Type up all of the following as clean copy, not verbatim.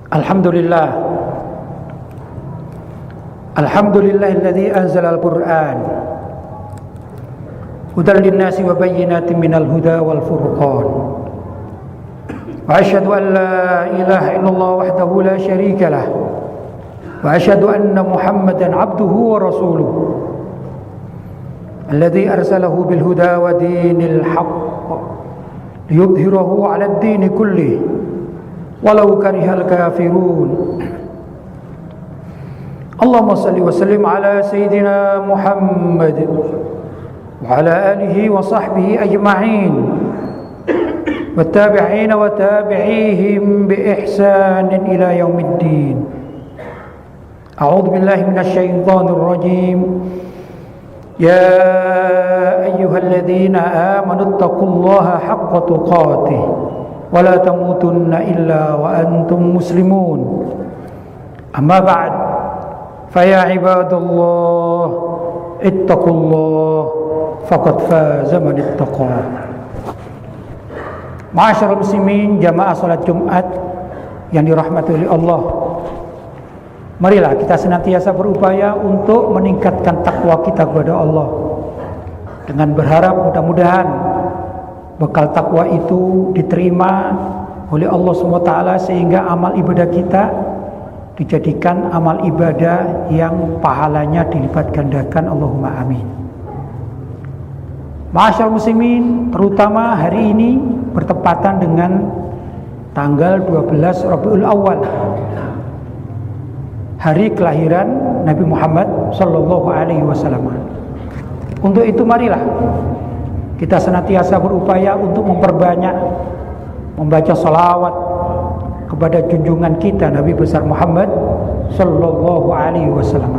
Alhamdulillah. Alhamdulillahilladzi anzalal Qur'an hudan linnasi wa bayyinatin minal huda wal furqan. Wa asyhadu an la ilaha illallah wahdahu la syarika lah. Wa asyhadu anna Muhammadan abduhu wa rasuluh. Alladzi arsalahu bil huda wa dinil haqq liyudhhirahu 'alad dini kullih walau karihal kafirun. Allahumma salli wa sallim ala sayyidina Muhammad wa ala alihi wa sahbihi ajma'in wa tabi'ina wa tabi'ihim bi ihsanin ila yaumiddin. A'udzu billahi minasy syaithanir rajim. Ya ayyuhalladzina amanu taqullaha haqqa tuqatih wa la tamutunna illa wa antum muslimun. Amma ba'd, fa ya ibadallah ittaqullah faqad faza man ittaqa. Ma'asyiral muslimin, jamaah salat Jumat yang dirahmati oleh Allah, marilah kita senantiasa berupaya untuk meningkatkan takwa kita kepada Allah, dengan berharap mudah-mudahan bekal takwa itu diterima oleh Allah SWT, sehingga amal ibadah kita dijadikan amal ibadah yang pahalanya dilipat gandakan. Allahumma amin. Ma'asyiral muslimin, terutama hari ini bertepatan dengan tanggal 12 Rabiul Awal, hari kelahiran Nabi Muhammad sallallahu alaihi wasallam. Untuk itu marilah kita senantiasa berupaya untuk memperbanyak membaca salawat kepada junjungan kita Nabi besar Muhammad sallallahu alaihi wasallam.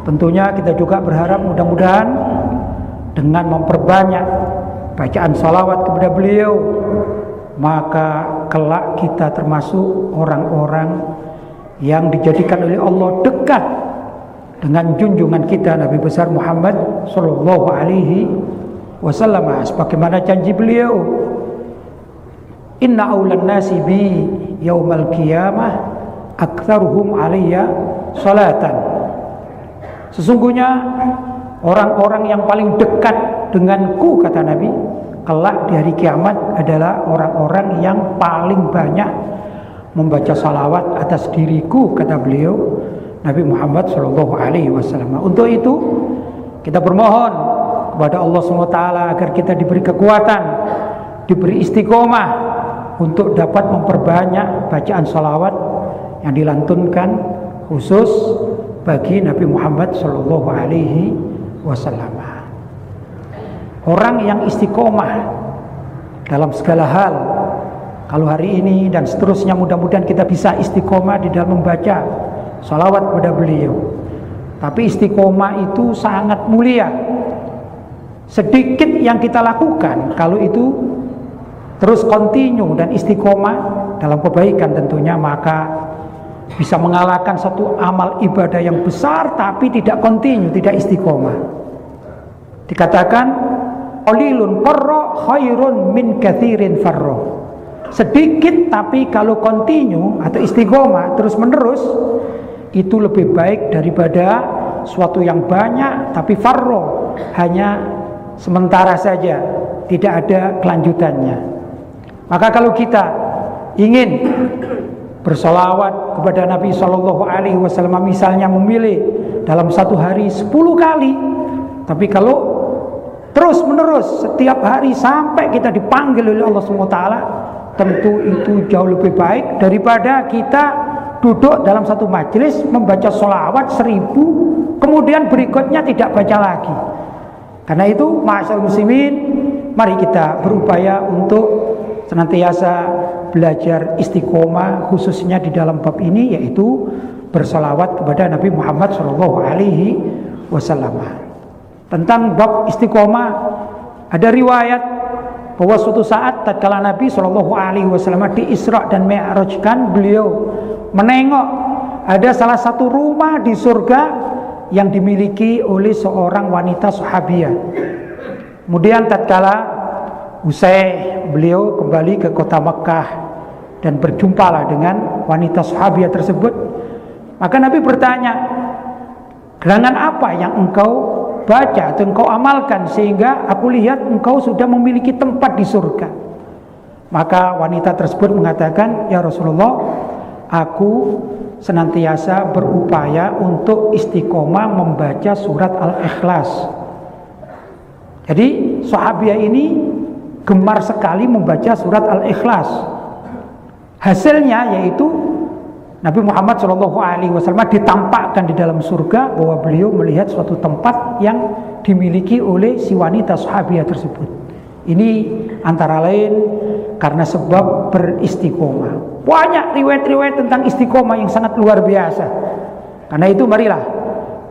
Tentunya kita juga berharap mudah-mudahan dengan memperbanyak bacaan salawat kepada beliau, maka kelak kita termasuk orang-orang yang dijadikan oleh Allah dekat dengan junjungan kita Nabi besar Muhammad sallallahu alaihi wasallam, sebagaimana janji beliau, inna aulan nasi bi yaumal qiyamah aktsaruhum alayya salatan. Sesungguhnya orang-orang yang paling dekat denganku, kata Nabi, kelak di hari kiamat adalah orang-orang yang paling banyak membaca salawat atas diriku, kata beliau Nabi Muhammad sallallahu alaihi wasallam. Untuk itu kita bermohon kepada Allah SWT agar kita diberi kekuatan, diberi istiqomah untuk dapat memperbanyak bacaan salawat yang dilantunkan khusus bagi Nabi Muhammad sallallahu alaihi wasallam. Orang yang istiqomah dalam segala hal, kalau hari ini dan seterusnya mudah-mudahan kita bisa istiqomah di dalam membaca salawat kepada beliau. Tapi istiqomah itu sangat mulia. Sedikit yang kita lakukan, kalau itu terus kontinu dan istiqomah dalam kebaikan tentunya, maka bisa mengalahkan satu amal ibadah yang besar tapi tidak kontinu, tidak istiqomah. Dikatakan qalilun qarra khairun min katsirin farra. Sedikit tapi kalau kontinu atau istiqomah terus menerus, itu lebih baik daripada suatu yang banyak tapi farro, hanya sementara saja, tidak ada kelanjutannya. Maka kalau kita ingin bersolawat kepada Nabi Shallallahu Alaihi Wasallam, misalnya memilih dalam satu hari 10 kali, tapi kalau terus menerus setiap hari sampai kita dipanggil oleh Allah SWT, tentu itu jauh lebih baik daripada kita duduk dalam satu majelis membaca sholawat 1000, kemudian berikutnya tidak baca lagi. Karena itu, ma'asyiral muslimin, mari kita berupaya untuk senantiasa belajar istiqomah, khususnya di dalam bab ini, yaitu bersolawat kepada Nabi Muhammad SAW. Tentang bab istiqomah, ada riwayat bahwa suatu saat tatkala Nabi SAW di Isra dan Mi'rajkan, beliau menengok ada salah satu rumah di surga yang dimiliki oleh seorang wanita sahabiah. Kemudian tatkala usai beliau kembali ke kota Mekah, dan berjumpalah dengan wanita sahabiah tersebut. Maka Nabi bertanya, gerangan apa yang engkau baca atau engkau amalkan sehingga aku lihat engkau sudah memiliki tempat di surga? Maka wanita tersebut mengatakan, ya Rasulullah, aku senantiasa berupaya untuk istiqomah membaca surat Al-Ikhlas. Jadi sahabiah ini gemar sekali membaca surat Al-Ikhlas. Hasilnya yaitu Nabi Muhammad SAW ditampakkan di dalam surga bahwa beliau melihat suatu tempat yang dimiliki oleh si wanita sahabiah tersebut. Ini antara lain karena sebab beristiqomah. Banyak riwayat-riwayat tentang istiqomah yang sangat luar biasa. Karena itu marilah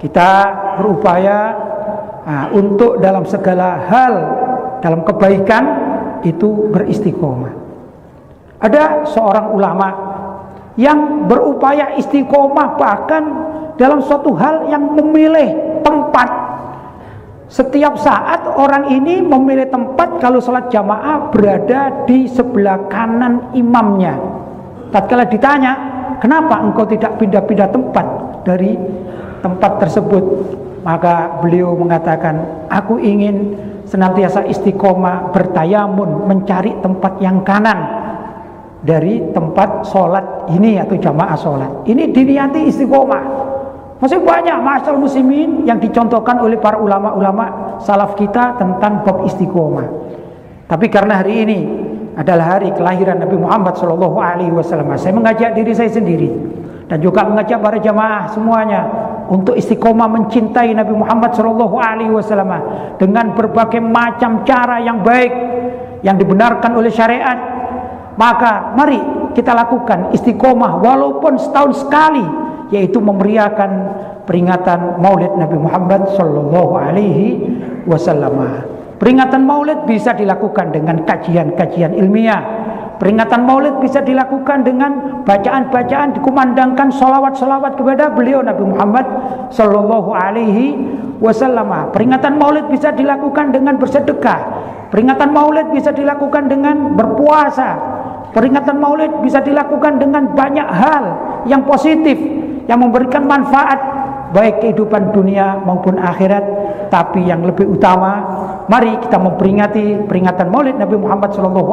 kita berupaya untuk dalam segala hal, dalam kebaikan itu beristiqomah. Ada seorang ulama yang berupaya istiqomah bahkan dalam suatu hal yang memilih tempat. Setiap saat orang ini memilih tempat kalau sholat jamaah berada di sebelah kanan imamnya. Tatkala ditanya, kenapa engkau tidak pindah-pindah tempat dari tempat tersebut? Maka beliau mengatakan, aku ingin senantiasa istiqomah bertayamun, mencari tempat yang kanan dari tempat sholat ini atau jamaah sholat. Ini diniati istiqomah. Masih banyak masyarakat muslimin yang dicontohkan oleh para ulama-ulama salaf kita tentang bab istiqomah. Tapi karena hari ini adalah hari kelahiran Nabi Muhammad SAW, saya mengajak diri saya sendiri dan juga mengajak para jamaah semuanya untuk istiqomah mencintai Nabi Muhammad SAW dengan berbagai macam cara yang baik yang dibenarkan oleh syariat. Maka mari kita lakukan istiqomah walaupun setahun sekali, yaitu memeriahkan peringatan Maulid Nabi Muhammad SAW. Peringatan Maulid bisa dilakukan dengan kajian-kajian ilmiah. Peringatan Maulid bisa dilakukan dengan bacaan-bacaan, dikumandangkan sholawat-sholawat kepada beliau Nabi Muhammad SAW. Peringatan Maulid bisa dilakukan dengan bersedekah. Peringatan Maulid bisa dilakukan dengan berpuasa. Peringatan Maulid bisa dilakukan dengan banyak hal yang positif, yang memberikan manfaat baik kehidupan dunia maupun akhirat. Tapi yang lebih utama, mari kita memperingati peringatan Maulid Nabi Muhammad SAW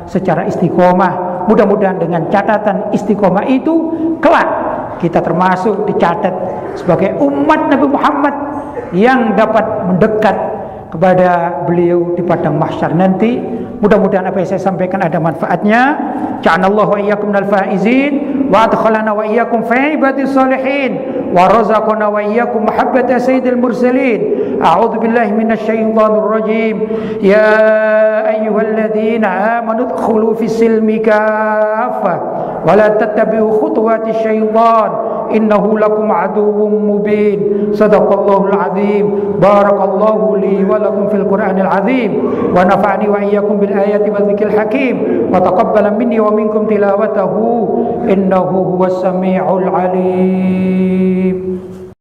secara istiqomah. Mudah-mudahan dengan catatan istiqomah itu kelak kita termasuk dicatat sebagai umat Nabi Muhammad yang dapat mendekat kepada beliau di padang mahsyar nanti. Mudah-mudahan apa yang saya sampaikan ada manfaatnya. Ja'alallahu wa iyyakum minal faizin wa adkhalana wa iyyakum fi ibadis salihin wa razaqana wa iyyakum mahabbata sayyidil mursalin. A'udzu billahi minasy syaithanir rajim. Ya ayyuhalladzina amanu udkhulu fis silmi kaffah wa la tattabi'u khutuwatisy syaitan innahu lakum aduwwum mubin. Shadaqallahul azim. Barakallahu li wa lakum fil Qur'anil azim wa nafa'ani wa iyyakum bil ayati wa dzikril hakim wa taqabbala minni wa minkum tilawatahu innahu huwas samiul alim.